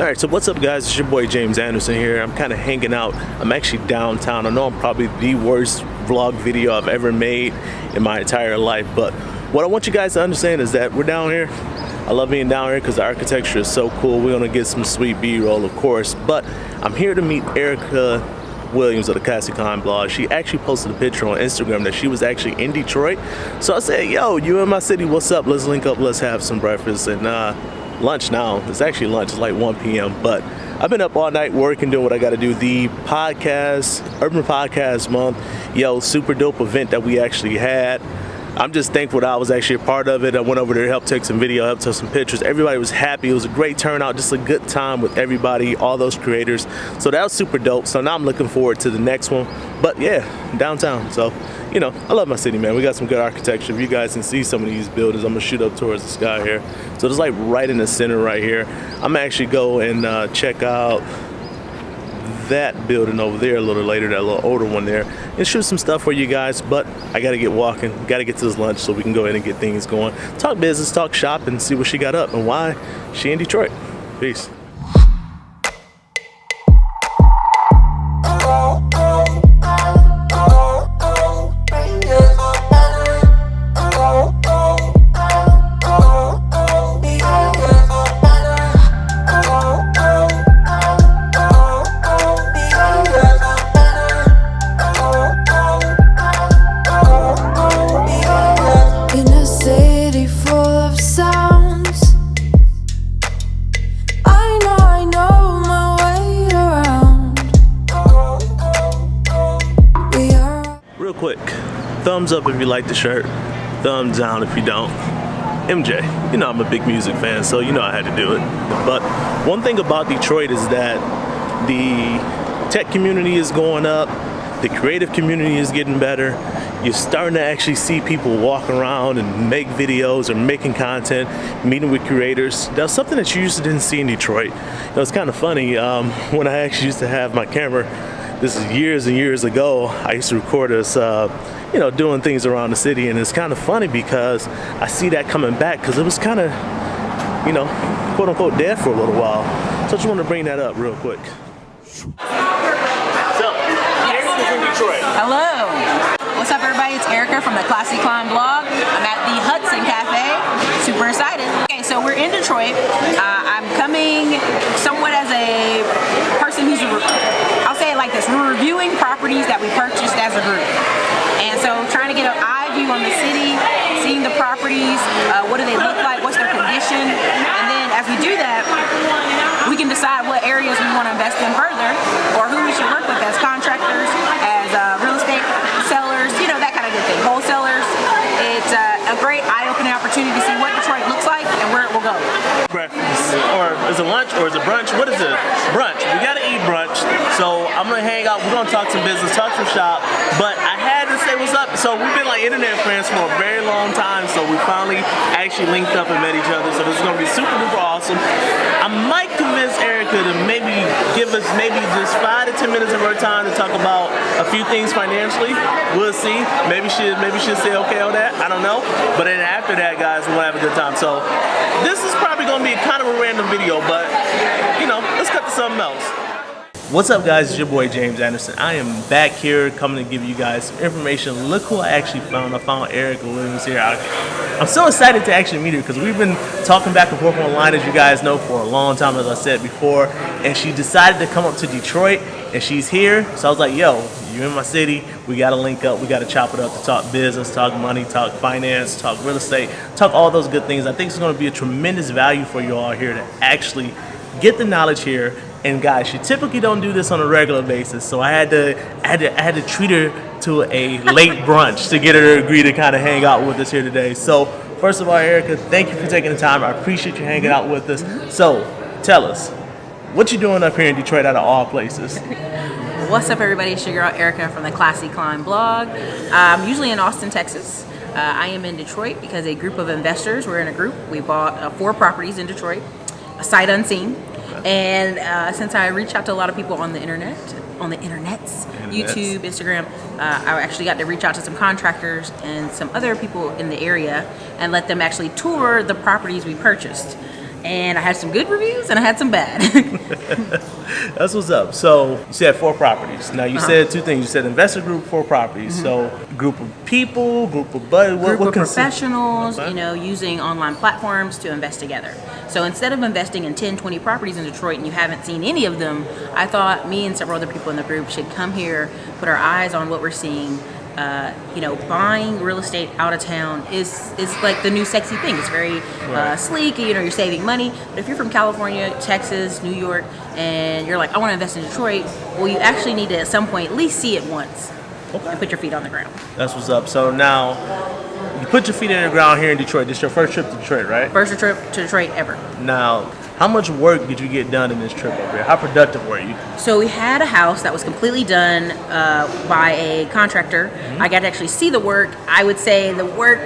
Alright, so what's up guys, it's your boy James Anderson here. I'm kind of hanging out. I'm actually downtown. I know I'm probably the worst vlog video I've ever made in my entire life, but what I want you guys to understand is that we're down here. I love being down here because the architecture is so cool. We're gonna get some sweet B-roll, of course, but I'm here to meet Ericka Williams of the Classy Climb blog. She actually posted a picture on Instagram that she was actually in Detroit. So I said, yo, you in my city, what's up? Let's link up, let's have some breakfast. And lunch now. It's actually lunch, it's like 1 p.m. But I've been up all night working, doing what I got to do. The podcast, Urban Podcast Month, yo, super dope event that we actually had. I'm just thankful that I was actually a part of it. I went over there, helped take some video, helped take some pictures. Everybody was happy. It was a great turnout, just a good time with everybody, all those creators. So that was super dope. So now I'm looking forward to the next one. But yeah, downtown. So, you know, I love my city, man. We got some good architecture. If you guys can see some of these buildings, I'm gonna shoot up towards the sky here. So it's like right in the center right here. I'm gonna actually go and check out that building over there a little later, that little older one there, and shoot some stuff for you guys. But I gotta get walking, gotta get to this lunch so we can go ahead and get things going. Talk business, talk shop, and see what she got up and why she in Detroit. Peace. Quick, thumbs up if you like the shirt, thumbs down if you don't. MJ, you know I'm a big music fan, so you know I had to do it. But one thing about Detroit is that the tech community is going up, the creative community is getting better. You're starting to actually see people walk around and make videos or making content, meeting with creators. That's something that you usually didn't see in Detroit. It was kind of funny when I actually used to have my camera. This is years and years ago. I used to record us, you know, doing things around the city, and it's kind of funny because I see that coming back because it was kind of, you know, quote unquote dead for a little while. So I just want to bring that up real quick. So, Ericka's in Detroit. Hello. What's up, everybody? It's Ericka from the Classy Climb blog. I'm at the Hudson Cafe. Super excited. Okay, so we're in Detroit. I'm coming somewhat as a person who's I'll say it like this, we're reviewing properties that we purchased as a group. And so trying to get an eye view on the city, seeing the properties, what do they look like, what's their condition, and then as we do that, we can decide what areas we want to invest in further, or who we should work with as contractors, as real estate sellers, you know, that kind of good thing, wholesalers. It's a great eye-opening opportunity to see what Detroit looks like and where it will go. Breakfast, or is it lunch, or is it brunch? What is it? Brunch. We gotta eat brunch. So I'm gonna hang out. We're gonna talk some business, talk some shop. But I had to say what's up. So we've been like internet friends for a very long time. So we finally actually linked up and met each other. So this is gonna be super duper awesome. I might convince Ericka to maybe give us maybe just 5 to 10 minutes of her time to talk about a few things financially. We'll see. Maybe she'll say okay on that. I don't know. But then after that, guys, we'll have a good time. So this is probably gonna be kind of a random video, but you know, let's cut to something else. What's up guys, it's your boy James Anderson. I am back here coming to give you guys some information. Look who I actually found. I found Ericka Williams here. I'm so excited to actually meet her because we've been talking back and forth online, as you guys know, for a long time, as I said before. And she decided to come up to Detroit, and she's here. So I was like, yo, you're in my city. We got to link up. We got to chop it up to talk business, talk money, talk finance, talk real estate, talk all those good things. I think it's going to be a tremendous value for you all here to actually get the knowledge here. And guys, she typically don't do this on a regular basis, so I had to treat her to a late brunch to get her to agree to kind of hang out with us here today. So first of all, Ericka, thank you for taking the time. I appreciate you hanging out with us. So tell us, what you doing up here in Detroit out of all places? What's up, everybody? It's your girl Ericka from the Classy Climb blog. I'm usually in Austin, Texas. I am in Detroit because a group of investors, we're in a group, we bought 4 properties in Detroit, a sight unseen. And since I reach out to a lot of people on the internets, YouTube, Instagram, I actually got to reach out to some contractors and some other people in the area and let them actually tour the properties we purchased. And I had some good reviews and I had some bad. That's what's up. So you said 4 properties. Now you said 2 things. You said investor group, 4 properties. So group of people, group of buddies, Group of professionals, you know, using online platforms to invest together. So instead of investing in 10, 20 properties in Detroit and you haven't seen any of them, I thought me and several other people in the group should come here, put our eyes on what we're seeing. You know, buying real estate out of town is like the new sexy thing. It's very sleek, you know, you're saving money. But if you're from California, Texas, New York, and you're like, I want to invest in Detroit, well, you actually need to at some point at least see it once and put your feet on the ground. That's what's up. So now you put your feet in the ground here in Detroit. This is your first trip to Detroit, right? First trip to Detroit ever. Now, how much work did you get done in this trip over here? How productive were you? So we had a house that was completely done by a contractor. I got to actually see the work. I would say the work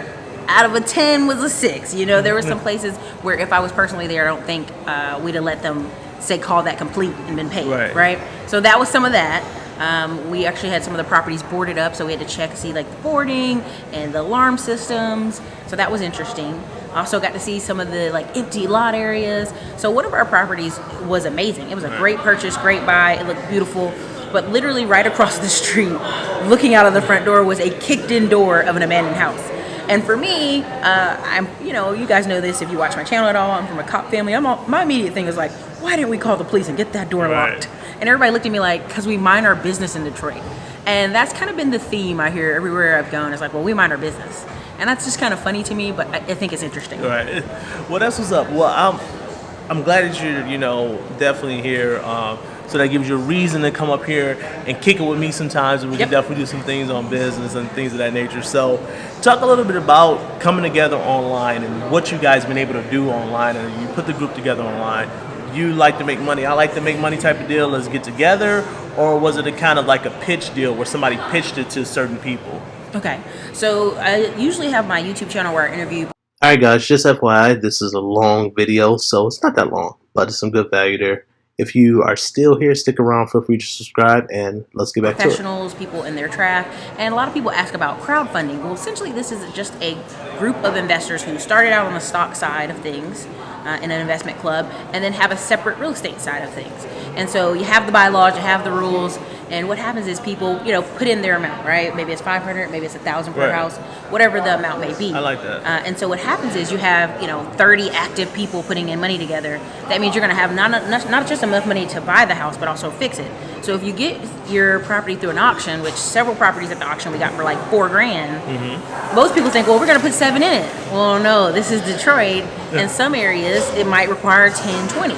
out of a 10 was a 6. You know, there were some places where if I was personally there, I don't think we'd have let them say call that complete and been paid, right? So that was some of that. We actually had some of the properties boarded up, so we had to check to see like the boarding and the alarm systems. So that was interesting. Also got to see some of the like empty lot areas. So one of our properties was amazing. It was a great purchase, great buy. It looked beautiful. But literally right across the street, looking out of the front door, was a kicked-in door of an abandoned house. And for me, I'm, you know, you guys know this if you watch my channel at all. I'm from a cop family. My immediate thing is like, why didn't we call the police and get that door locked? And everybody looked at me like, because we mind our business in Detroit. And that's kind of been the theme I hear everywhere I've gone. It's like, well, we mind our business. And that's just kind of funny to me, but I think it's interesting. Right. Well, that's what's up. Well, I'm glad that you're, you know, definitely here. So that gives you a reason to come up here and kick it with me sometimes, and we can definitely do some things on business and things of that nature. So talk a little bit about coming together online and what you guys been able to do online, and you put the group together online. You like to make money, I like to make money type of deal, let's get together, or was it a kind of like a pitch deal where somebody pitched it to certain people? Okay, so I usually have my YouTube channel where I interview. Alright guys, just FYI, this is a long video, so it's not that long, but it's some good value there. If you are still here, stick around, feel free to subscribe, and let's get back to it. Professionals, people in their craft, and a lot of people ask about crowdfunding. Well, essentially this is just a group of investors who started out on the stock side of things in an investment club, and then have a separate real estate side of things. And so you have the bylaws, you have the rules, and what happens is people, you know, put in their amount, right? Maybe it's 500, maybe it's 1,000 per house, whatever the amount may be. I like that. And so what happens is you have, you know, 30 active people putting in money together. That means you're going to have not just enough money to buy the house, but also fix it. So if you get your property through an auction, which several properties at the auction we got for like $4 grand, most people think, well, we're going to put 7 in it. Well, no, this is Detroit. In some areas, it might require 10, 20.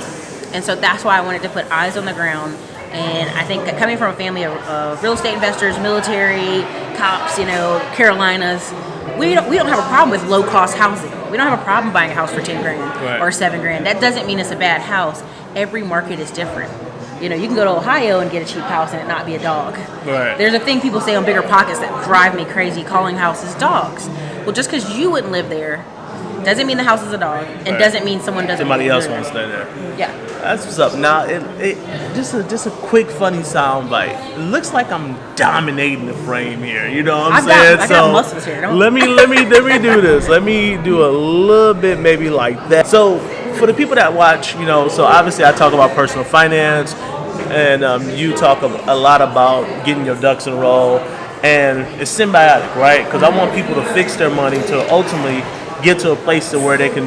And so that's why I wanted to put eyes on the ground. And I think that coming from a family of real estate investors, military, cops, you know, Carolinas, we don't have a problem with low cost housing. We don't have a problem buying a house for 10 grand or 7 grand. That doesn't mean it's a bad house. Every market is different. You know, you can go to Ohio and get a cheap house and it not be a dog. There's a thing people say on Bigger Pockets that drive me crazy, calling houses dogs. Well, just because you wouldn't live there doesn't mean the house is a dog, and doesn't mean somebody else wants to stay there. Yeah, that's what's up. Now, it just a quick funny sound bite. It looks like I'm dominating the frame here. You know what I'm saying? I got muscles here. Let me do this. Let me do a little bit maybe like that. So for the people that watch, you know, so obviously I talk about personal finance, and you talk a lot about getting your ducks in a row, and it's symbiotic, right? Because I want people to fix their money to ultimately get to a place to where they can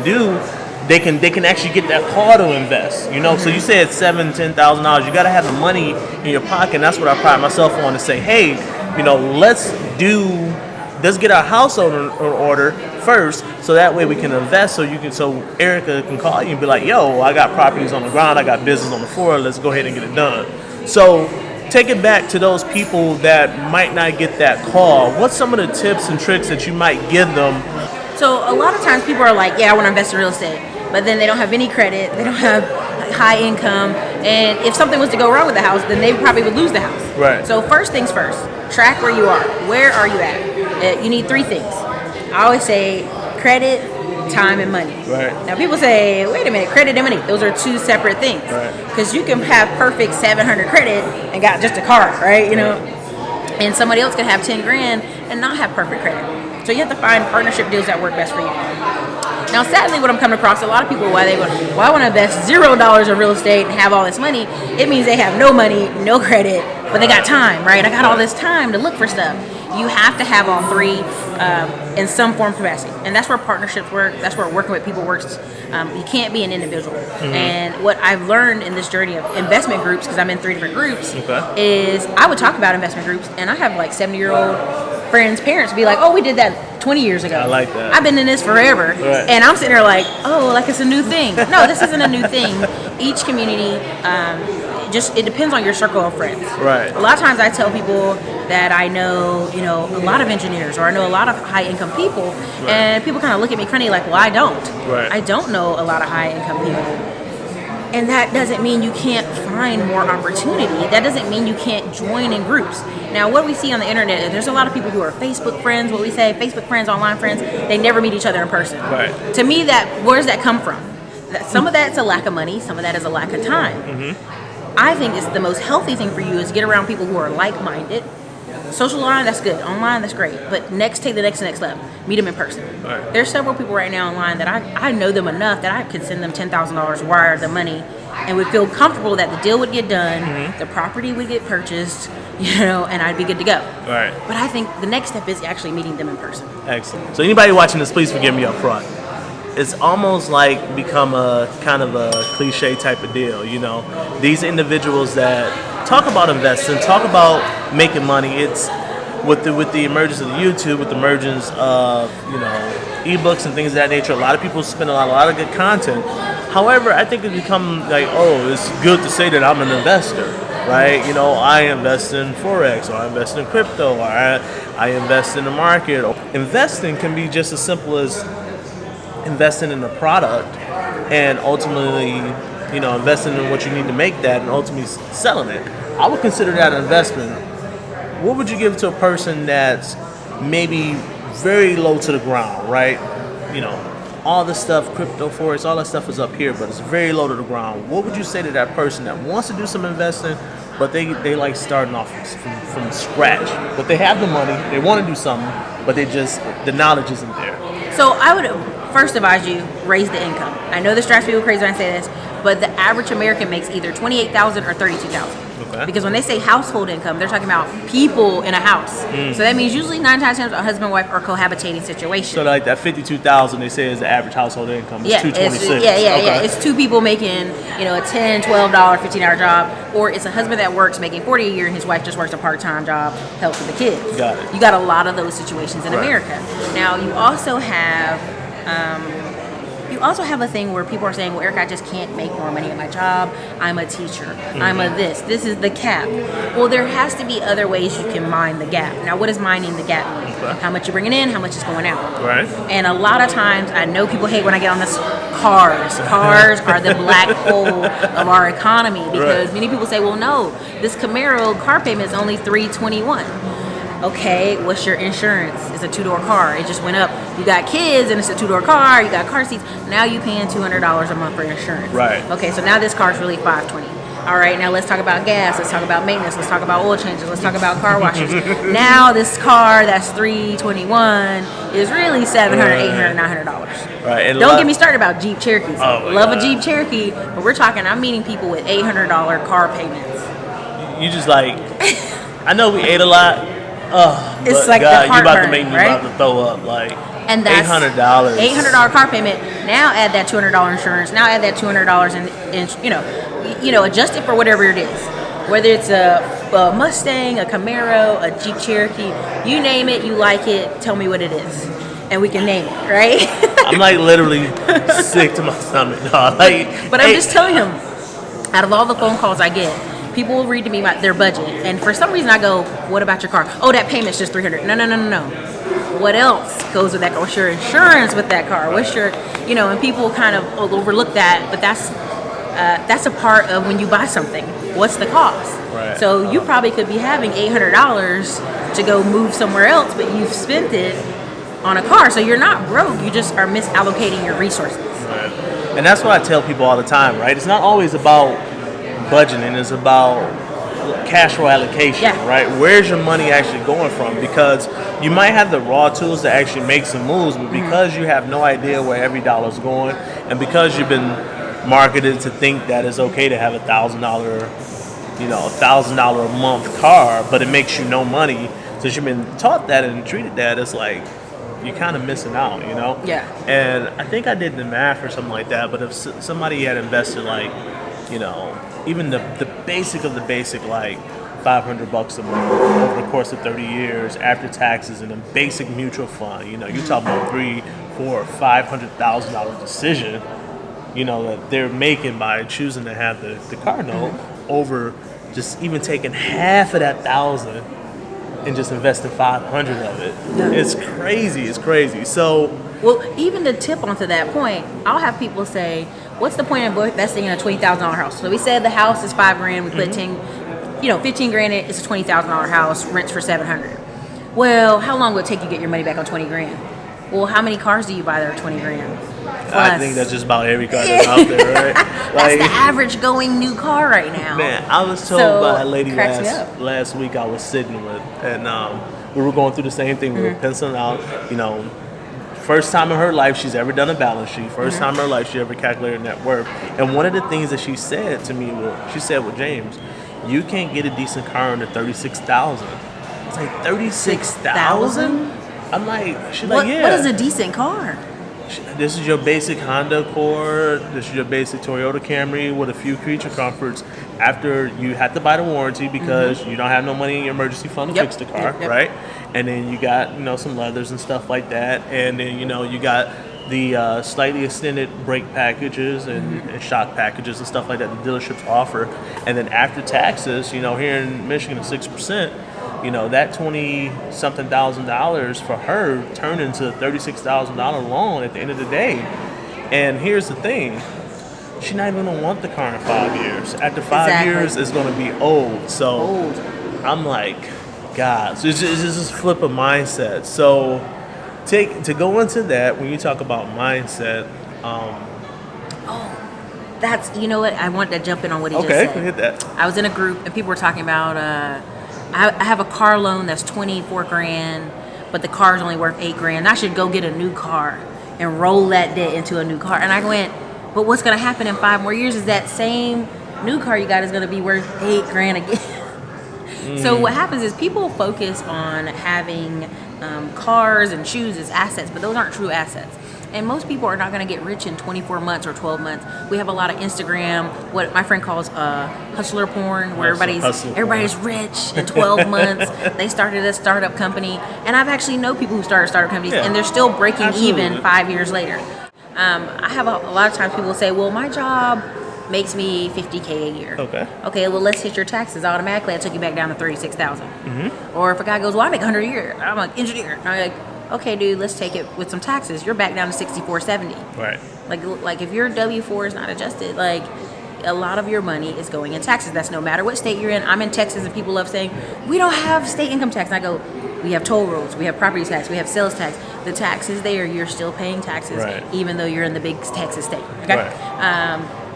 actually get that car to invest, you know. So you said $7,000-$10,000. You got to have the money in your pocket, and that's what I pride myself on, to say, hey, you know, let's get our house in order first, so that way we can invest. So Ericka can call you and be like, yo, I got properties on the ground, I got business on the floor, let's go ahead and get it done. So take it back to those people that might not get that call. What's some of the tips and tricks that you might give them? So a lot of times people are like, yeah, I want to invest in real estate, but then they don't have any credit, they don't have high income, and if something was to go wrong with the house, then they probably would lose the house. Right. So first things first, track where you are. Where are you at? You need 3 things. I always say credit, time, and money. Right. Now people say, wait a minute, credit and money, those are 2 separate things. Because you can have perfect 700 credit and got just a car, right? You know, and somebody else can have 10 grand and not have perfect credit. So you have to find partnership deals that work best for you. Now, sadly, what I'm coming across, a lot of people, why they go, well, I want to invest $0 in real estate and have all this money. It means they have no money, no credit, but they got time, right? I got all this time to look for stuff. You have to have all three in some form of capacity. And that's where partnerships work. That's where working with people works. You can't be an individual. And what I've learned in this journey of investment groups, because I'm in 3 different groups, is I would talk about investment groups, and I have like 70-year-old friends' parents be like, oh, we did that 20 years ago. I like that. I've been in this forever. Right. And I'm sitting there like, oh, like it's a new thing. No, this isn't a new thing. Each community, it depends on your circle of friends. Right. A lot of times I tell people that I know, a lot of engineers, or I know a lot of high-income people, and people kind of look at me funny like, well, I don't. Right. I don't know a lot of high-income people. And that doesn't mean you can't find more opportunity. That doesn't mean you can't join in groups. Now, what we see on the internet, there's a lot of people who are Facebook friends, what we say, Facebook friends, online friends, they never meet each other in person. Right. To me, where does that come from? Some of that's a lack of money, some of that is a lack of time. I think it's the most healthy thing for you is get around people who are like-minded. Social line, that's good. Online, that's great. But take the next level. Meet them in person. Right. There's several people right now online that I know them enough that I could send them $10,000, wire the money, and would feel comfortable that the deal would get done, the property would get purchased, and I'd be good to go. Right. But I think the next step is actually meeting them in person. Excellent. So anybody watching this, please forgive me up front. It's almost like become a kind of a cliche type of deal, These individuals that talk about investing, talk about making money. It's with the emergence of the YouTube, with the emergence of ebooks and things of that nature. A lot of people spend a lot of good content. However, I think it's become like, oh, it's good to say that I'm an investor, right? I invest in Forex, or I invest in crypto, or I invest in the market. Investing can be just as simple as investing in a product and ultimately, investing in what you need to make that and ultimately selling it. I would consider that an investment. What would you give to a person that's maybe very low to the ground, right? All the stuff, crypto, forex, all that stuff is up here, but it's very low to the ground. What would you say to that person that wants to do some investing, but they like starting off from scratch, but they have the money, they want to do something, but the knowledge isn't there? So I would first advise you, raise the income. I know this drives people crazy when I say this, but the average American makes either $28,000 or $32,000. Okay. Because when they say household income, they're talking about people in a house. So that means usually 9 times a husband and wife are cohabitating situation. So like that $52,000 they say is the average household income. It's $226. Yeah. It's two people making a $10, $12, $15 job, or it's a husband that works making $40 a year and his wife just works a part-time job, helps with the kids. Got it. You got a lot of those situations in America. Now you also have a thing where people are saying, well, Ericka, I just can't make more money at my job. I'm a teacher. I'm a this. This is the cap. Well, there has to be other ways you can mine the gap. Now, what does mining the gap mean? Okay. How much you're bringing in, how much is going out. Right. And a lot of times, I know people hate when I get on this cars. Cars are the black hole of our economy because many people say, well, no, this Camaro car payment is only $321. Okay, what's your insurance? It's a 2-door car. It just went up. You got kids and it's a 2-door car. You got car seats. Now you're paying $200 a month for insurance. Right. Okay, so now this car is really $520. All right, now let's talk about gas. Let's talk about maintenance. Let's talk about oil changes. Let's talk about car washes. Now this car that's $321 is really $700, $800, $900. Right. And don't get me started about Jeep Cherokees. Love a Jeep Cherokee, but I'm meeting people with $800 car payments. You just like, I know we ate a lot. Oh, it's like God, the heartburn, you about to make me right? about to throw up, like, and that's $800. $800 car payment. Now add that $200 insurance. Now add that $200 in adjust it for whatever it is. Whether it's a Mustang, a Camaro, a Jeep Cherokee, you name it, you like it. Tell me what it is, and we can name it, right? I'm like literally sick to my stomach, dog. But I'm just telling him, out of all the phone calls I get, people will read to me about their budget, and for some reason I go, what about your car? Oh, that payment's just $300. No. What else goes with that car? What's your insurance with that car? What's your, and people kind of overlook that, but that's a part of when you buy something. What's the cost? Right. So you probably could be having $800 to go move somewhere else, but you've spent it on a car. So you're not broke. You just are misallocating your resources. Right. And that's what I tell people all the time, right? It's not always about budgeting. It's about cash flow allocation, Yeah. right? Where's your money actually going from? Because you might have the raw tools to actually make some moves, but because you have no idea where every dollar's going, and because you've been marketed to think that it's okay to have $1,000, $1,000 a month car, but it makes you no money, since you've been taught that and treated that, it's like you're kind of missing out, Yeah. And I think I did the math or something like that, but if somebody had invested like, even the basic of the basic, like $500 a month over the course of 30 years after taxes in a basic mutual fund, you're talking about $300,000, $400,000, $500,000 decision, that they're making by choosing to have the car note over just even taking half of that 1,000 and just investing 500 of it. Yeah. It's crazy. So, well, even to tip onto that point, I'll have people say, what's the point of investing in a $20,000 house? So we said the house is $5,000, we put 15 grand in, it's a $20,000 house, rents for $700. Well, how long will it take you to get your money back on 20 grand? Well, how many cars do you buy that are 20 grand? Plus, I think that's just about every car that's out there, right? That's the average going new car right now. Man, I was told by a lady cracks me up. last week I was sitting with, and we were going through the same thing. We were penciling out, first time in her life she's ever done a balance sheet. First time in her life she ever calculated net worth. And one of the things that she said to me, she said, well, James, you can't get a decent car under $36,000. It's like $36,000? I'm like, she's like, yeah. What is a decent car? This is your basic Honda Accord. This is your basic Toyota Camry with a few creature comforts. After you had to buy the warranty because you don't have no money in your emergency fund to fix the car, right? And then you got some leathers and stuff like that, and then you got the slightly extended brake packages and shock packages and stuff like that the dealerships offer. And then after taxes, here in Michigan, 6%. That $20-something thousand for her turned into a $36,000 loan at the end of the day. And here's the thing. She's not even going to want the car in 5 years. After 5 years, it's going to be old. So I'm like, God. So it's just this flip of mindset. So to go into that, when you talk about mindset. That's, what? I wanted to jump in on what he just said. Okay, hit that. I was in a group and people were talking about, I have a car loan that's 24 grand, but the car's only worth 8 grand. I should go get a new car and roll that debt into a new car. And I went, but what's going to happen in 5 more years is that same new car you got is going to be worth 8 grand again. So what happens is people focus on having cars and shoes as assets, but those aren't true assets. And most people are not going to get rich in 24 months or 12 months. We have a lot of Instagram, what my friend calls hustler porn, where everybody's rich in 12 months. They started a startup company. And I've actually know people who started startup companies, and they're still breaking even 5 years later. I have a lot of times people say, well, my job makes me $50K a year. Okay, well, let's hit your taxes automatically. I took you back down to $36,000. Or if a guy goes, well, I make $100 a year. I'm an engineer. I'm like, okay, dude, let's take it with some taxes. You're back down to $64.70. Right. Like if your W-4 is not adjusted, like a lot of your money is going in taxes. That's no matter what state you're in. I'm in Texas, and people love saying, we don't have state income tax. And I go, we have toll roads, we have property tax, we have sales tax. The tax is there. You're still paying taxes, even though you're in the big Texas state. Okay.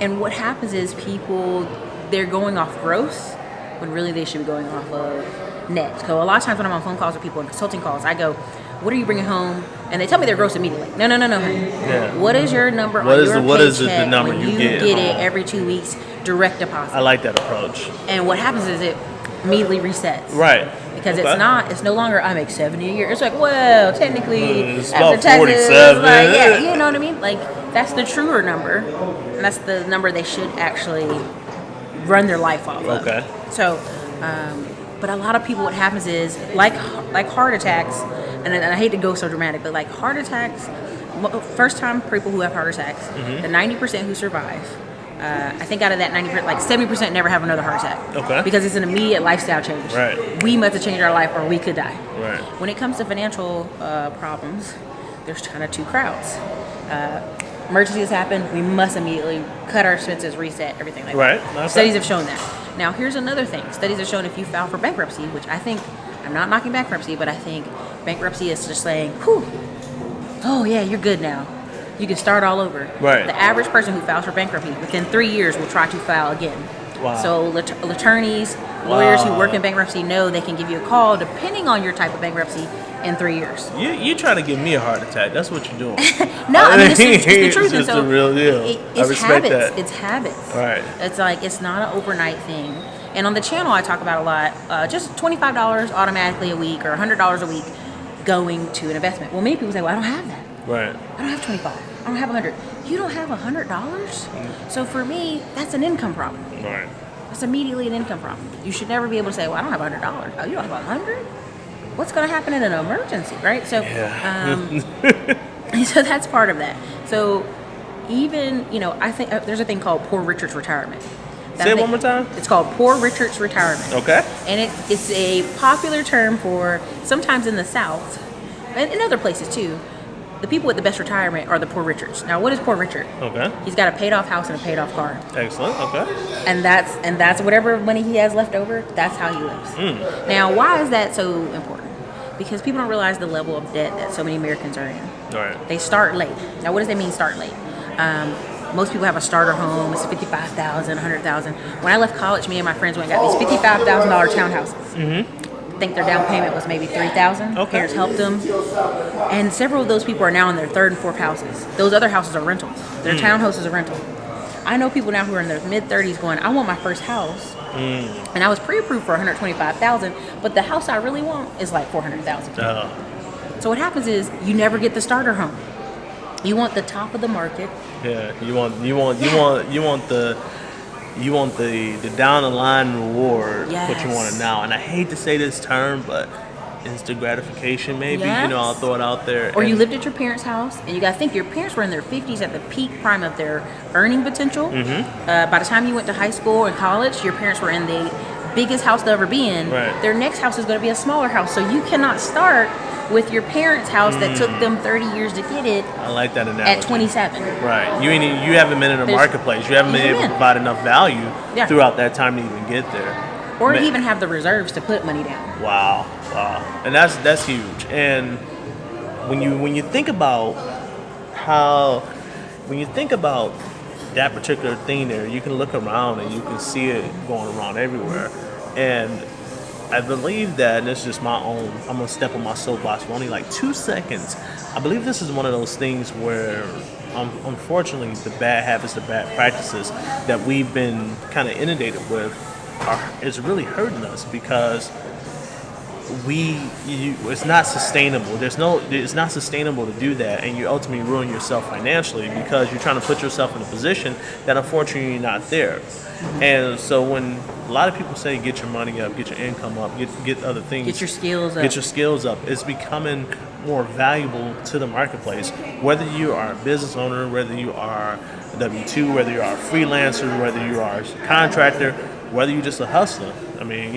And what happens is people, they're going off gross when really they should be going off of net. So a lot of times when I'm on phone calls with people and consulting calls, I go, what are you bringing home? And they tell me their gross immediately. No, honey. Yeah. What is your number on your paycheck? What is the number when you get it every 2 weeks, direct deposit? I like that approach. And what happens is it immediately resets. Right. Because it's no longer I make 70 a year. It's like, well, technically it's after about taxes, 47. like, you know what I mean? Like that's the truer number. And that's the number they should actually run their life off of. Okay. So but a lot of people, what happens is like heart attacks, and I hate to go so dramatic, but like heart attacks, first time people who have heart attacks, the 90% who survive, I think out of that 90%, like 70% never have another heart attack. Okay. Because it's an immediate lifestyle change. Right. We must have changed our life or we could die. Right. When it comes to financial problems, there's kind of two crowds. Emergencies happen, we must immediately cut our expenses, reset, everything like that. Okay. Studies have shown that. Now, here's another thing. Studies have shown if you file for bankruptcy, which I think, I'm not knocking bankruptcy, but I think bankruptcy is just saying, whew, oh yeah, you're good now. You can start all over. Right. The average person who files for bankruptcy within 3 years will try to file again. Wow. So attorneys, lawyers who work in bankruptcy know they can give you a call depending on your type of bankruptcy in 3 years. You trying to give me a heart attack? That's what you're doing. No, I mean it's the truth. It's just the real deal. It's I respect habits. that. It's habits. Right. It's like it's not an overnight thing. And on the channel, I talk about a lot. Just $25 automatically a week or $100 a week going to an investment. Well, many people say, "Well, I don't have that. Right. I don't have 25. I don't have 100. You don't have $100. So for me, that's an income problem. Right. It's immediately an income problem. You should never be able to say, "Well, I don't have $100. Oh, you don't have 100? What's going to happen in an emergency, right?" So, so that's part of that. So even, I think there's a thing called Poor Richard's Retirement. Say it one more time. It's called Poor Richard's Retirement. Okay. And it's a popular term for sometimes in the South and in other places too. The people with the best retirement are the Poor Richards. Now, what is Poor Richard? Okay. He's got a paid-off house and a paid-off car. Excellent. Okay. And that's whatever money he has left over. That's how he lives. Now, why is that so important? Because people don't realize the level of debt that so many Americans are in. All right. They start late. Now, what does that mean? Start late. Most people have a starter home. It's $55,000, $100,000. When I left college, me and my friends went and got these $55,000 townhouses. I think their down payment was maybe $3,000. Okay. Parents helped them, and several of those people are now in their third and fourth houses. Those other houses are rentals. Their townhouse is a rental. I know people now who are in their mid-30s going, "I want my first house," and I was pre-approved for $125,000, but the house I really want is like $400,000. So what happens is you never get the starter home. You want the top of the market. Yeah, you want the down the line reward, but you want it now. And I hate to say this term, but instant gratification, maybe. Yes. I'll throw it out there. Or you lived at your parents' house, and you got to think your parents were in their 50s at the peak prime of their earning potential. By the time you went to high school and college, your parents were in the biggest house they'll ever be in. Right. Their next house is going to be a smaller house, so you cannot start with your parents' house that took them 30 years to get it. I like that analogy. At 27. Right. You haven't been in a marketplace. You haven't been able to provide enough value throughout that time to even get there. Or even have the reserves to put money down. Wow. And that's huge. And when you think about that particular thing there, you can look around and you can see it going around everywhere. And I believe that, and it's just I'm going to step on my soapbox for only like 2 seconds. I believe this is one of those things where, unfortunately, the bad habits, the bad practices that we've been kind of inundated with is really hurting us because it's not sustainable. It's not sustainable to do that, and you ultimately ruin yourself financially because you're trying to put yourself in a position that unfortunately you're not there. And so when a lot of people say get your money up, get your income up, get other things, get your skills up, it's becoming more valuable to the marketplace. Whether you are a business owner, whether you are a W-2, whether you are a freelancer, whether you are a contractor, whether you're just a hustler. I mean,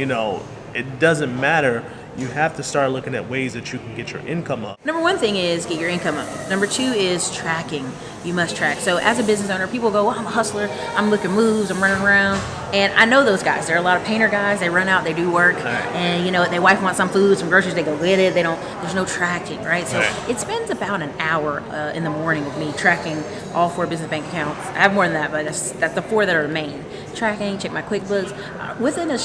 it doesn't matter. You have to start looking at ways that you can get your income up. Number one thing is get your income up. Number two is tracking. You must track. So as a business owner, people go, "Well, I'm a hustler. I'm looking moves. I'm running around." And I know those guys. There are a lot of painter guys. They run out. They do work. Right. And their wife wants some food, some groceries. They go get it. There's no tracking, right? So it spends about an hour in the morning with me tracking all 4 business bank accounts. I have more than that, but that's the 4 that are the main. Tracking, check my QuickBooks. Within a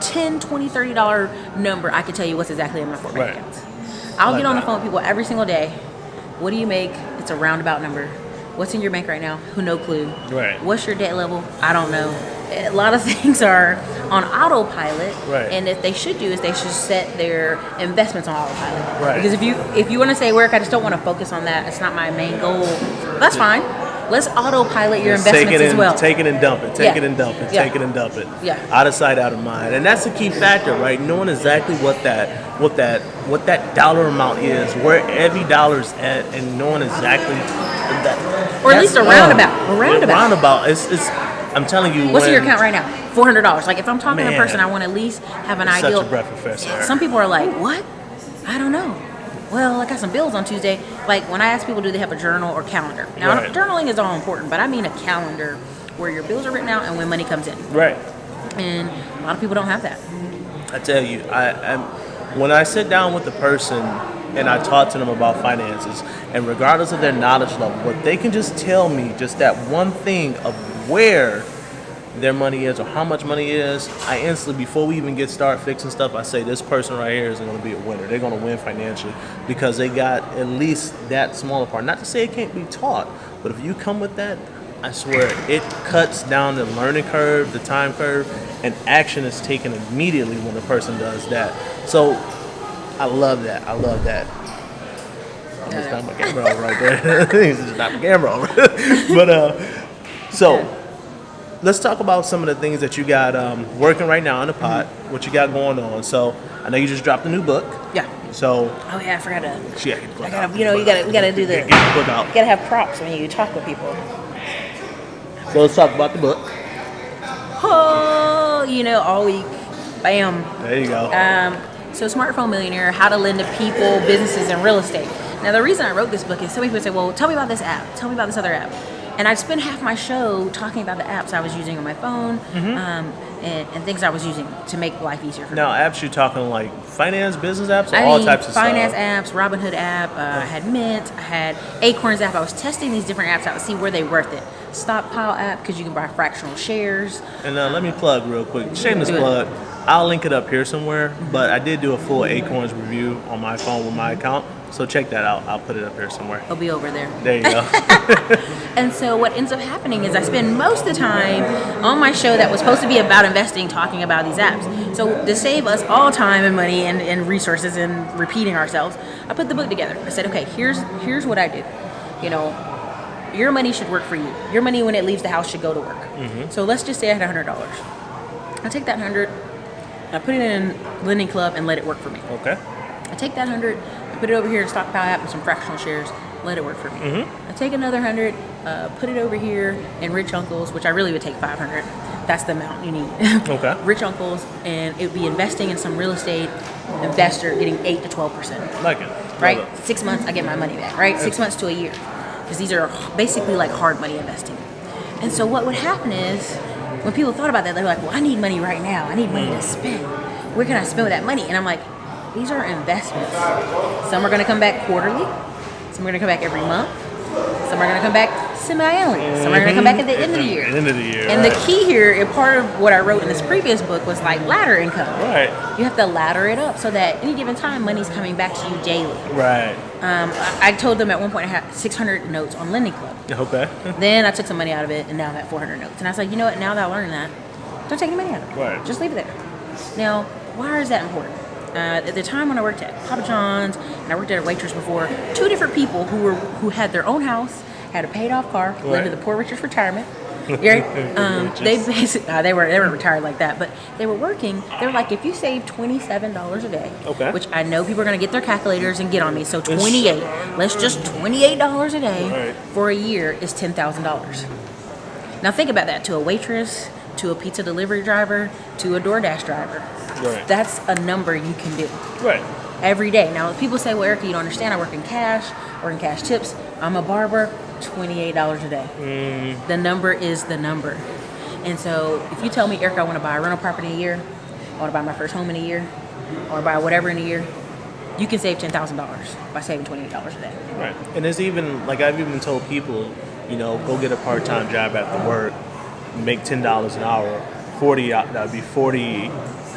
$10, $20, $30 number, I can tell you what's exactly in my 4 bank accounts. I'll get on the phone with people every single day. What do you make? It's a roundabout number. What's in your bank right now? No clue. Right. What's your debt level? I don't know. A lot of things are on autopilot. Right. And if they should do is they should set their investments on autopilot. Right. Because if you want to say work, I just don't want to focus on that. It's not my main goal. That's fine. Let's autopilot your investments as well. Take it and dump it. Take it and dump it. Take it and dump it. Yeah. Out of sight, out of mind. And that's the key factor, right? Knowing exactly what that dollar amount is, where every dollar's at, and knowing exactly that. Or at least a roundabout. A roundabout. It's. I'm telling you. What's in your account right now? $400. Like if I'm talking to a person, I want to at least have an idea. Such a breath of fresh air. Some people are like, "What? I don't know." Well, I got some bills on Tuesday. Like when I ask people, do they have a journal or calendar? Now, journaling is all important, but I mean a calendar where your bills are written out and when money comes in. Right. And a lot of people don't have that. I tell you, when I sit down with the person and I talk to them about finances, and regardless of their knowledge level, what they can just tell me, just that one thing of where their money is or how much money is, I instantly, before we even start fixing stuff, I say this person right here is going to be a winner. They're going to win financially because they got at least that smaller part. Not to say it can't be taught, but if you come with that, I swear it cuts down the learning curve, the time curve, and action is taken immediately when the person does that. So I love that. I love that. I just knocked my camera over right there. Just knocked my camera over. But so let's talk about some of the things that you got working right now in the pot. What you got going on? So I know you just dropped a new book. Yeah. So. Oh yeah, I forgot to. Yeah, I gotta, we gotta do the. Get the book out. You gotta have props when you talk with people. So let's talk about the book. Oh, all week, bam. There you go. So Smartphone Millionaire, how to lend to people, businesses, and real estate. Now the reason I wrote this book is some people say, well, tell me about this app. Tell me about this other app. And I spent half my show talking about the apps I was using on my phone and things I was using to make life easier for me. Now, apps you're talking like finance, business apps, or all types of finance stuff? Finance apps, Robinhood app, I had Mint, I had Acorns app. I was testing these different apps out to see were they worth it. Stockpile app, because you can buy fractional shares. And let me plug real quick. Shameless plug. I'll link it up here somewhere, but I did do a full Acorns review on my phone with my account. So check that out. I'll put it up here somewhere. It'll be over there. There you go. And so what ends up happening is I spend most of the time on my show that was supposed to be about investing talking about these apps. So to save us all time and money and resources and repeating ourselves, I put the book together. I said, okay, here's what I do. Your money should work for you. Your money when it leaves the house should go to work. Mm-hmm. So let's just say I had $100. I take that 100, I put it in Lending Club and let it work for me. Okay. I take that 100, I put it over here in Stockpile app and some fractional shares, let it work for me. Mm-hmm. I take another 100, put it over here in Rich Uncles, which I really would take 500. That's the amount you need. Okay. Rich Uncles, and it would be investing in some real estate investor getting 8 to 12%. Like it. Right? Love it. 6 months, I get my money back, right? 6 months to a year. Because these are basically like hard money investing. And so what would happen is, when people thought about that, they're like, well, I need money right now. I need money to spend. Where can I spend with that money? And I'm like, these are investments. Some are going to come back quarterly. Some are going to come back every month. Some are going to come back semi-annually. Some are going to come back at the end of the year. End of the year. And right. the key here, and part of what I wrote in this previous book was like ladder income. Right. You have to ladder it up so that any given time, money's coming back to you daily. Right. I told them at one point I had 600 notes on Lending Club. Okay. Then I took some money out of it, and now I'm at 400 notes. And I was like, you know what? Now that I learned that, don't take any money out of it. Right. Just leave it there. Now, why is that important? At the time when I worked at Papa John's and I worked at a waitress before, two different people who had their own house, had a paid off car, lived in the Poor Richard's retirement. They basically they weren't retired like that, but they were working. They were like, if you save $27 a day, which I know people are gonna get their calculators and get on me. So 28. Let's just $28 a day for a year is $10,000. Now think about that to a waitress, to a pizza delivery driver, to a DoorDash driver. Right. That's a number you can do. Right. Every day. Now, if people say, well, Ericka, you don't understand. I work in cash tips. I'm a barber. $28 a day. The number is the number. And so if you tell me, Ericka, I want to buy a rental property in a year, I want to buy my first home in a year, I want to buy whatever in a year, you can save $10,000 by saving $28 a day. Right. And there's even, like I've even told people, go get a part-time job after work, make $10 an hour,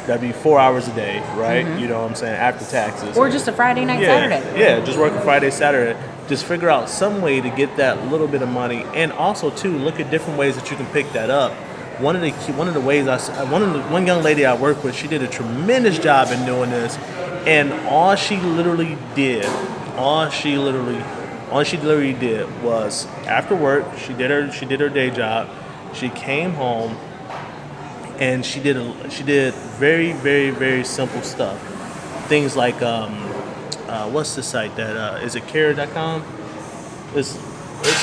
that'd be 4 hours a day, right? Mm-hmm. You know what I'm saying, after taxes. Or just a Friday night, Saturday. Yeah, just working Friday, Saturday. Just figure out some way to get that little bit of money, and also too look at different ways that you can pick that up. One of the one young lady I work with, she did a tremendous job in doing this, and all she literally did was after work, she did her day job. She came home, and she did very, very, very simple stuff. Things like what's the site that is it Care.com? It's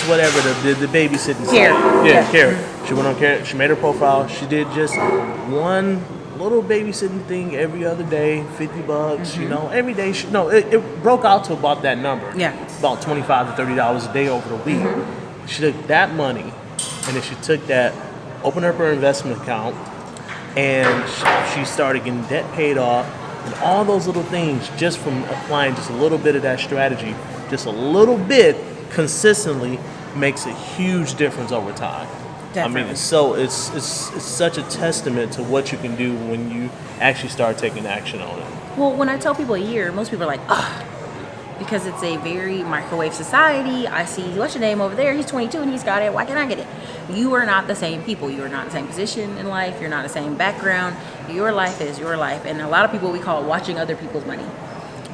whatever the babysitting Care. site. Yeah, Care. She went on Care. She made her profile. She did just one little babysitting thing every other day, $50. Every day. It broke out to about that number. Yeah. About $25 to $30 a day over the week. Mm-hmm. She took that money, and then she took that, opened up her investment account, and she started getting debt paid off. And all those little things, just from applying just a little bit of that strategy, just a little bit consistently, makes a huge difference over time. Definitely. I mean, it's such a testament to what you can do when you actually start taking action on it. Well, when I tell people a year, most people are like, ugh, because it's a very microwave society. I see, what's your name over there? He's 22 and he's got it. Why can't I get it? You are not the same people. You are not the same position in life. You're not the same background. Your life is your life. And a lot of people, we call it watching other people's money,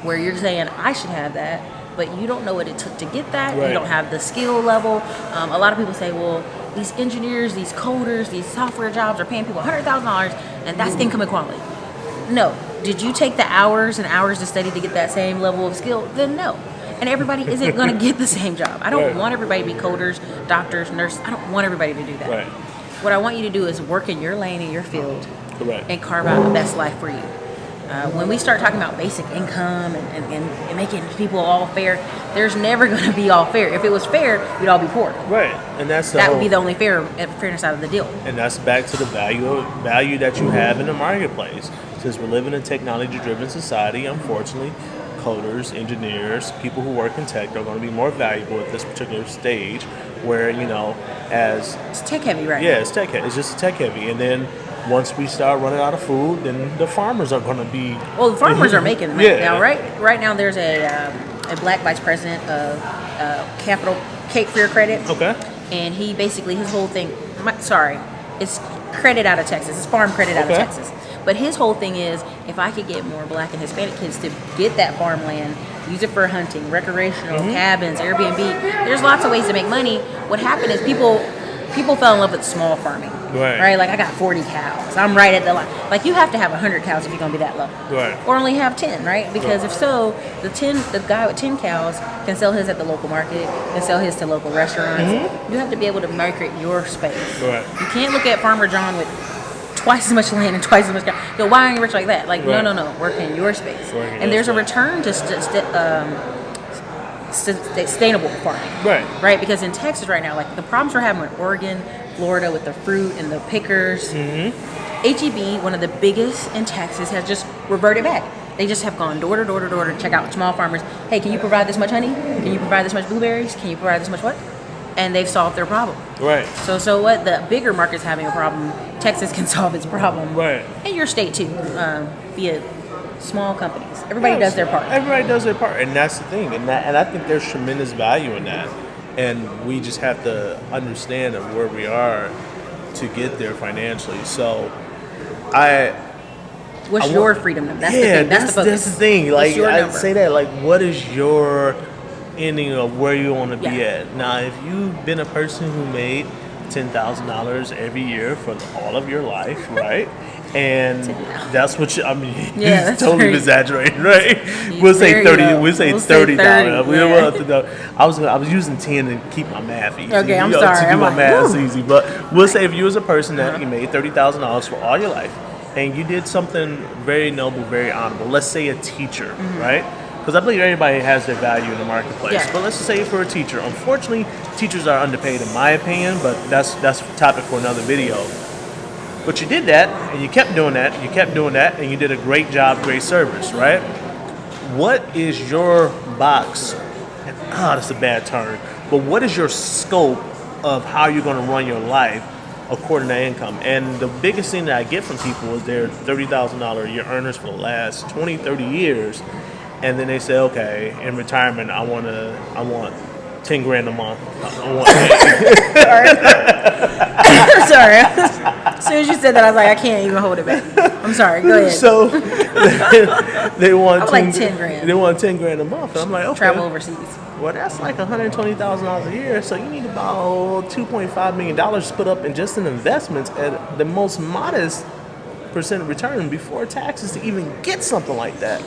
where you're saying, I should have that, but you don't know what it took to get that. Right. You don't have the skill level. A lot of people say, well, these engineers, these coders, these software jobs are paying people $100,000 and that's income equality. No. Did you take the hours and hours to study to get that same level of skill? Then no. And everybody isn't going to get the same job. I don't want everybody to be coders, doctors, nurses. I don't want everybody to do that. Right. What I want you to do is work in your lane, in your field, Correct. and carve out the best life for you. When we start talking about basic income and making people all fair, there's never going to be all fair. If it was fair, we'd all be poor. Right, and that's That would be the only fairness out of the deal. And that's back to the value that you have in the marketplace. Since we're living in a technology-driven society, unfortunately, coders, engineers, people who work in tech are going to be more valuable at this particular stage. Where as it's tech heavy, right? Yeah, it's tech heavy. It's just tech heavy, and then once we start running out of food, then the farmers are going to be. Well, the farmers are making it yeah. now, right? Right now, there's a black vice president of Capital Cape Fear Credit. Okay. And he basically, his whole thing, it's credit out of Texas. It's farm credit out of Texas. But his whole thing is, if I could get more black and Hispanic kids to get that farmland, use it for hunting, recreational, cabins, Airbnb, there's lots of ways to make money. What happened is people fell in love with small farming. Right? Like, I got 40 cows. I'm right at the line. Like, you have to have 100 cows if you're going to be that low. Right. Or only have 10, right? Because if so, the guy with 10 cows can sell his at the local market, can sell his to local restaurants. You have to be able to market your space. Right. You can't look at Farmer John with twice as much land and twice as much cows. Go, why aren't you rich like that? Like, no. Work in your space. And there's a return to sustainable farming. Right? Because in Texas right now, like the problems we're having with Oregon, Florida with the fruit and the pickers, HEB, one of the biggest in Texas, has just reverted back. They just have gone door to door to door to check out small farmers. Hey, can you provide this much honey? Can you provide this much blueberries? Can you provide this much what? And they've solved their problem. Right. So what? The bigger market's having a problem. Texas can solve its problem. Right. And your state too, via small companies. Everybody does their part. Everybody does their part, and that's the thing. And I think there's tremendous value in that. And we just have to understand of where we are to get there financially. So, What's your freedom number? That's the thing. That's the focus. That's the thing. Like, I number? say that. Like, what is your ending of where you want to be at? Now, if you've been a person who made $10,000 every year for all of your life, right? And that's what it's totally exaggerating, right? We'll say 30. We'll say 30,000. We don't want to know. I was using 10 to keep my math easy. Okay, I'm sorry. To do my math easy, but we'll say if you was a person that you made $30,000 for all your life, and you did something very noble, very honorable. Let's say a teacher, right? Because I believe everybody has their value in the marketplace. Yeah. But let's just say for a teacher, unfortunately, teachers are underpaid in my opinion. But that's a topic for another video. But you did that, and you kept doing that, and you did a great job, great service, right? What is your box? That's a bad term. But what is your scope of how you're going to run your life according to income? And the biggest thing that I get from people is they're $30,000 a year earners for the last 20, 30 years. And then they say, okay, in retirement, I want 10 grand a month. Sorry. As soon as you said that, I was like, I can't even hold it back. I'm sorry. Go ahead. So they want 10 grand. They want 10 grand a month. And I'm like, okay. Travel overseas. Well, that's like $120,000 a year. So you need about $2.5 million to put up in just in investments at the most modest percent return before taxes to even get something like that.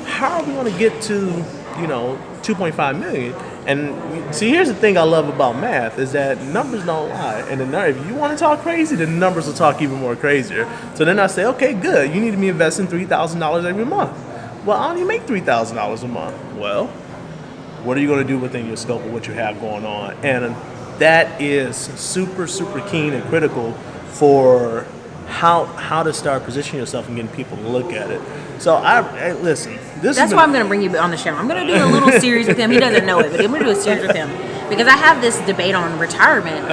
How are we going to get to, $2.5 million? And see, here's the thing I love about math is that numbers don't lie. And if you want to talk crazy, the numbers will talk even more crazier. So then I say, okay, good. You need to be investing $3,000 every month. Well, I only make $3,000 a month. Well, what are you going to do within your scope of what you have going on? And that is super, super keen and critical for how to start positioning yourself and getting people to look at it. So listen. That's why I'm going to bring you on the show. I'm going to do a little series with him. He doesn't know it, but I'm going to do a series with him because I have this debate on retirement.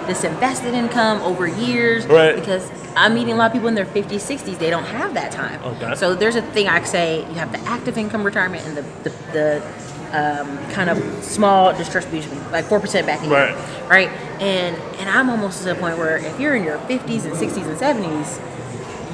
this invested income over years. Right. Because I'm meeting a lot of people in their 50s, 60s. They don't have that time. Okay. So there's a thing I say, you have the active income retirement and the kind of small distribution, like 4% back in. Right. And I'm almost to the point where if you're in your 50s and 60s and 70s,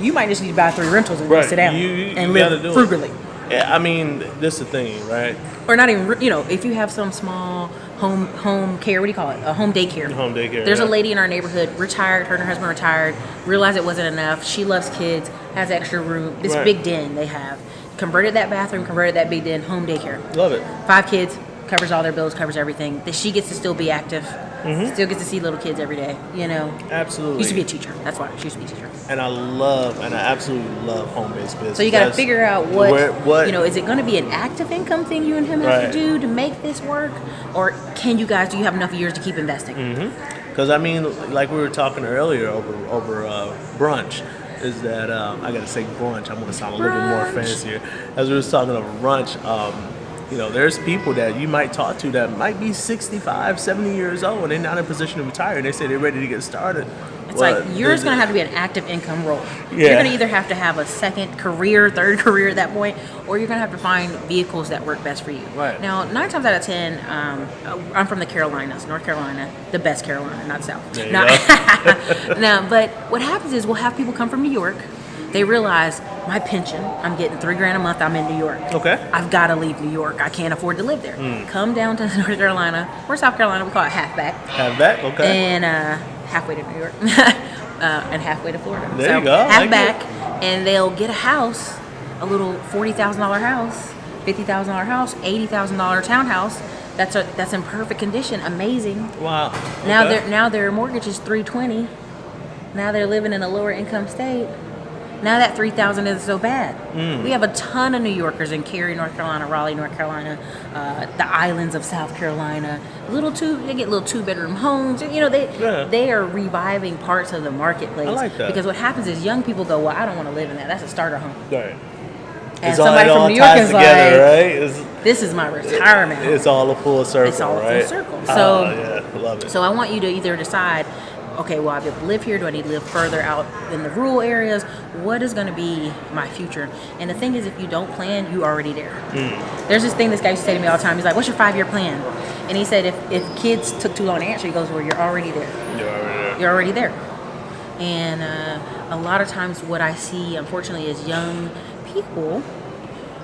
you might just need to buy 3 rentals and sit down and live frugally. Yeah, I mean, this is the thing, right? Or not even, if you have some small home care, what do you call it? A home daycare. Home daycare. There's a lady in our neighborhood, retired, her and her husband retired, realized it wasn't enough. She loves kids, has extra room. This big den they have. Converted that bathroom, converted that big den, home daycare. Love it. 5 kids, covers all their bills, covers everything. That she gets to still be active. Still gets to see little kids every day, Absolutely. Used to be a teacher. That's why she used to be a teacher. And I absolutely love home-based business. So you got to figure out what is it going to be an active income thing you and him have to do to make this work? Or do you have enough years to keep investing? Because, I mean, like we were talking earlier over brunch, is that, I got to say brunch. I'm going to sound a little bit more fancier. As we were talking over brunch, there's people that you might talk to that might be 65, 70 years old and they're not in a position to retire. And they say they're ready to get started. It's like yours going to have to be an active income role. You're going to either have to have a second career, third career at that point, or you're going to have to find vehicles that work best for you. Right. Now, 9 times out of 10, I'm from the Carolinas, North Carolina, the best Carolina, not South. No, but what happens is we'll have people come from New York. They realize my pension, I'm getting $3,000 a month, I'm in New York. Okay. I've got to leave New York. I can't afford to live there. Come down to North Carolina, or South Carolina, we call it halfback. Halfback, okay. And halfway to New York. And halfway to Florida. There you go. Halfback, and they'll get a house, a little $40,000 house, $50,000 house, $80,000 townhouse. That's in perfect condition. Amazing. Wow. Now their mortgage is $320,000. Now they're living in a lower income state. Now that $3,000 isn't so bad. We have a ton of New Yorkers in Cary, North Carolina, Raleigh, North Carolina, the islands of South Carolina. They get little 2-bedroom homes. They are reviving parts of the marketplace. I like that. Because what happens is young people go, well, I don't want to live in that. That's a starter home. Right. And somebody from New York is right? This is my retirement home. It's all a full circle, It's all right? a full circle. So, I love it. So I want you to either decide, okay, well, I have to live here. Do I need to live further out in the rural areas? What is going to be my future? And the thing is, if you don't plan, you're already there. There's this thing this guy used to say to me all the time. He's like, what's your 5-year plan? And he said, if kids took too long to answer, he goes, well, you're already there. You're already there. And a lot of times what I see, unfortunately, is young people,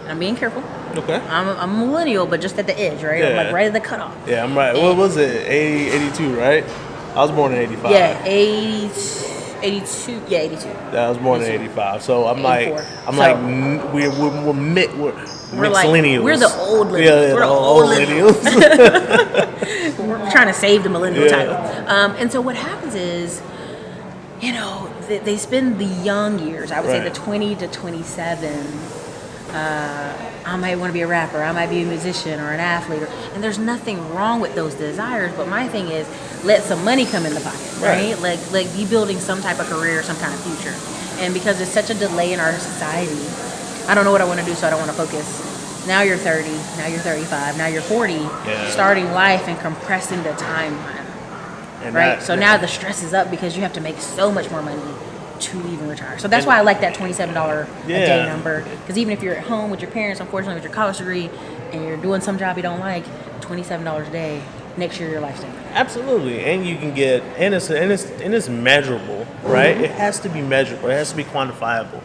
and I'm being careful. Okay. I'm a millennial, but just at the edge, right? Yeah. I'm like right at the cutoff. Yeah, I'm right. What was it? 82, right? I was born in 85. Yeah, 82. Yeah, 82. I was born in 85. So I'm 84. We're mixed millennials. We're the old millennials. Yeah, we're the old millennials. We're trying to save the millennial title. And so what happens is, they spend the young years, I would say the 20 to 27, I might want to be a rapper, I might be a musician or an athlete, and there's nothing wrong with those desires, but my thing is, let some money come in the pocket, right? Like be building some type of career, some kind of future. And because there's such a delay in our society, I don't know what I want to do, so I don't want to focus. Now you're 30, now you're 35, now you're 40, starting life and compressing the timeline, right? So now the stress is up because you have to make so much more money to even retire. So that's why I like that $27 a day number, because even if you're at home with your parents, unfortunately with your college degree, and you're doing some job you don't like, $27 a day, next year your life's different. Absolutely. And you can get, and it's measurable, right? It has to be measurable. It has to be quantifiable,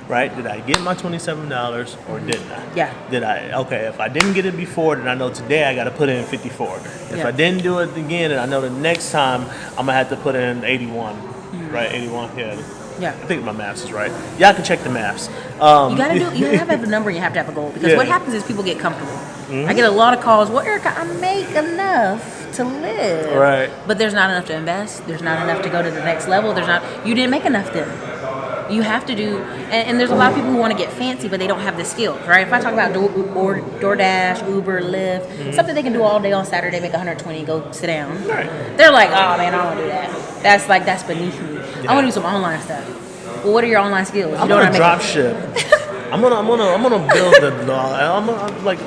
right? Did I get my $27 or didn't I? Yeah. Okay, if I didn't get it before, then I know today I got to put in 54. If I didn't do it again, then I know the next time I'm going to have to put in 81, right? 81, yeah. I think my maths is right. Y'all can check the maths. You gotta have a number and you have to have a goal, because what happens is people get comfortable. I get a lot of calls, well, Ericka, I make enough to live. Right. But there's not enough to invest. There's not enough to go to the next level. You didn't make enough then. You have to do, and there's a lot of people who want to get fancy, but they don't have the skills, right? If I talk about DoorDash, Uber, Lyft, something they can do all day on Saturday, make 120, go sit down. Right. They're like, oh man, I don't want to do that. That's beneath me. I want to do some online stuff. Well, what are your online skills? I'm gonna drop ship. I'm gonna build the. I'm like,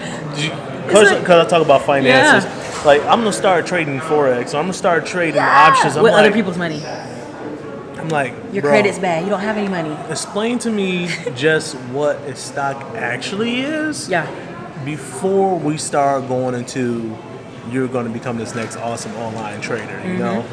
because I talk about finances. like I'm gonna start trading forex, or I'm gonna start trading options. I'm with like, other people's money. I'm like, Your bro, credit's bad. You don't have any money. explain to me just what a stock actually is. Yeah. Before we start going into, you're going to become this next awesome online trader. You know.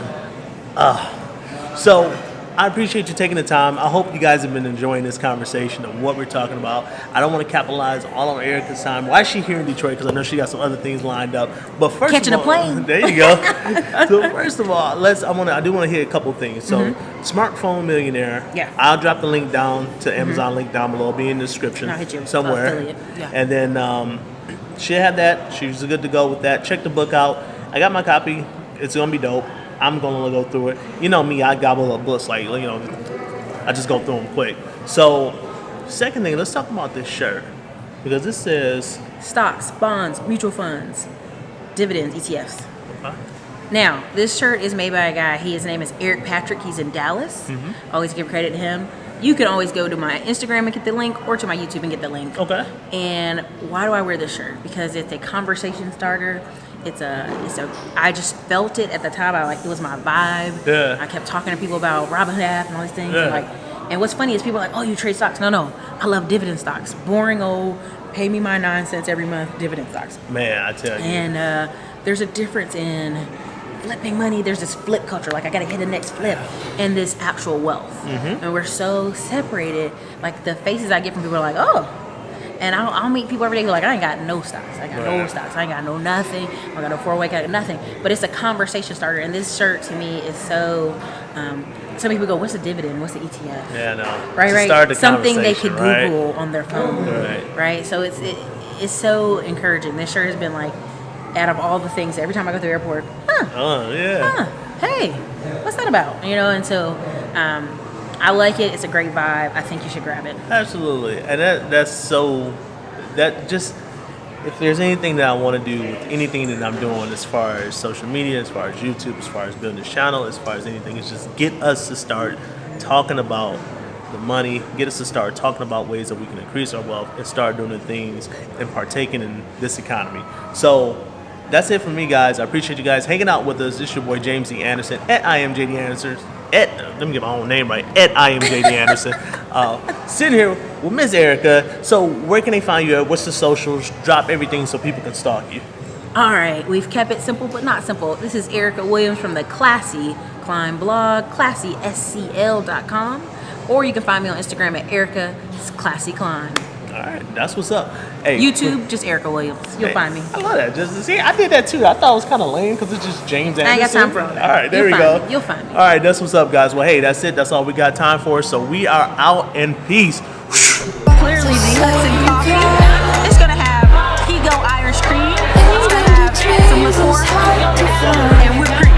So I appreciate you taking the time. I hope you guys have been enjoying this conversation of what we're talking about. I don't want to capitalize all on Erica's time. Why is she here in Detroit? Because I know she got some other things lined up. But first Catching of all, a plane. There you go. So first of all, I do want to hit a couple things. So Smartphone Millionaire. Yeah. I'll drop the link down to Amazon link down below. Be in the description I'll hit you somewhere. affiliate. Yeah. And then she'll have that. She's good to go with that. Check the book out. I got my copy. It's gonna be dope. I'm gonna go through it. You know me, I gobble up books like, you know, I just go through them quick. So, second thing, let's talk about this shirt. Because this says Stocks, bonds, mutual funds, dividends, ETFs. huh? Now, this shirt is made by a guy. His name is Eric Patrick. He's in Dallas. Always give credit to him. You can always go to my Instagram and get the link, or to my YouTube and get the link. Okay. And why do I wear this shirt? Because it's a conversation starter. I just felt it at the time. It was my vibe. Yeah. I kept talking to people about Robinhood app and all these things. Yeah. And what's funny is people are like, oh, you trade stocks. No. I love dividend stocks. Boring old, pay me my 9 cents every month dividend stocks. Man, I tell you. And there's a difference in flipping money. There's this flip culture, like I gotta hit the next flip, and this actual wealth. And we're so separated. Like the faces I get from people are like, oh. And I'll meet people every day who are like, I ain't got no stocks. I got no stocks. I ain't got no nothing. I got no 401k. I got nothing. But it's a conversation starter. And this shirt to me is so. Some people go, what's a dividend? What's the ETF? Yeah, no. Right. Start the Something they could conversation, Google on their phone. Right. So it's so encouraging. This shirt has been like, out of all the things, every time I go to the airport, hey, what's that about? You know, and so I like it. It's a great vibe. I think you should grab it. Absolutely. And if there's anything that I want to do with anything that I'm doing as far as social media, as far as YouTube, as far as building this channel, as far as anything, it's just get us to start talking about the money, get us to start talking about ways that we can increase our wealth and start doing the things and partaking in this economy. So that's it for me, guys. I appreciate you guys hanging out with us. This is your boy James D. Anderson at I am JD Anderson. Let me get my own name right. At I am JD Anderson. Sitting here with Miss Ericka. So where can they find you at? What's the socials? Drop everything so people can stalk you. All right, we've kept it simple but not simple. This is Ericka Williams from the Classy Climb blog, classyscl.com, or you can find me on Instagram at Ericka Classy Climb. All right, that's what's up. Hey, YouTube, just Ericka Williams. You'll find me. I love that. Just see, I did that too. I thought it was kind of lame because it's just James Anderson. I ain't got time for all that. All right, there we go. You'll find me. All right, that's what's up, guys. Well, hey, that's it. That's all we got time for. So we are out in peace. Clearly, the Hudson coffee. It's gonna have Kigo Irish cream. It's gonna have some liqueur and whipped cream.